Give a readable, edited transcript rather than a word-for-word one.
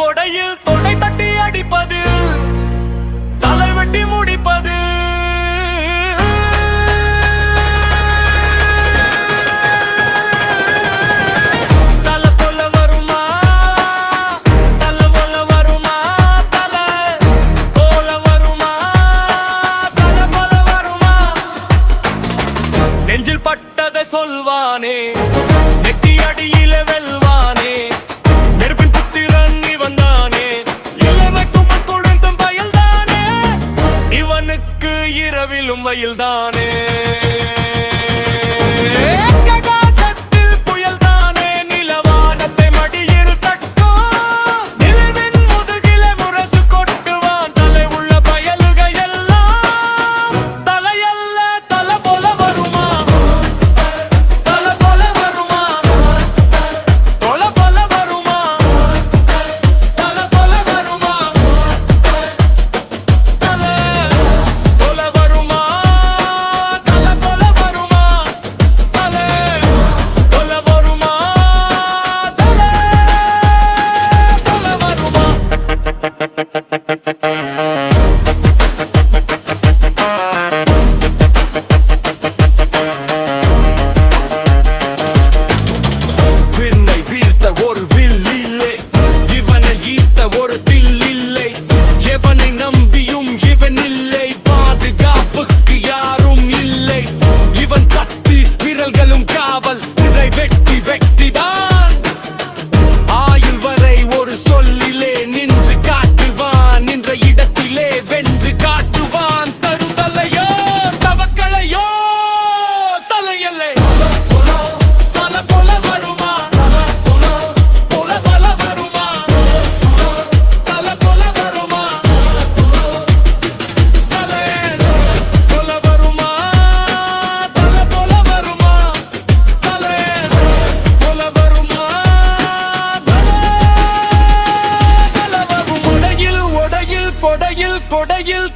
தொடையில் தொடை தட்டி அடிப்பது, தலை வெட்டி முடிப்பது. தலை போல வருமா, தலை போல வருமா, தலை போல வருமா, தலை போல வருமா. நெஞ்சில் பட்டதை சொல்வானே, நெட்டி அடியில வெல்வானே, நெருப்பின் புத்திரன் இவன் தானே, இளமைக்கும் கொடுத்தும் பயல்தானே, இவனுக்கு இரவிலும் வயல்தானே. ககாசத்தில் புயல்தானே, நிலவானத்தை மடியில் தட்டும், நிலவின் முதுகில முரசு கொட்டுவான், தலை உள்ள பயலுக எல்லாம். தலையல்ல தலை போல வருமா, தலை போல வருமா, தொலை போல வருமா, தலை போல வருமா, தலை போல வருமா, தலை போல வருமா, தலை போல வருமா, தலை போல வருமா. விண்ணை வீழ்த்த ஒரு வில் இல்லை, இவனை ஈர்த்த ஒரு தில் இல்லை, எவனை நம்பியும் இவன் இல்லை, பாதுகாப்புக்கு யாரும் இல்லை, இவன் கத்தி விரல்களும் காவல், இதை வெட்டி வெட்டிதான், ஆயுள் வரை ஒரு சொல்லிலே நின்று காட்டுவான், நின்ற இடத்திலே வென்று காட்டுவான், தருதலையோ தவக்களையோ தலையல்லை. தலை போல வருமா, போல போல வருமா, தலை போல வருமா, தலை போல வருமா, தலை போல வருமா, தலை போல வருமா, தலை போல வரும். உடையில் உடையில் கொடையில் கொடையில்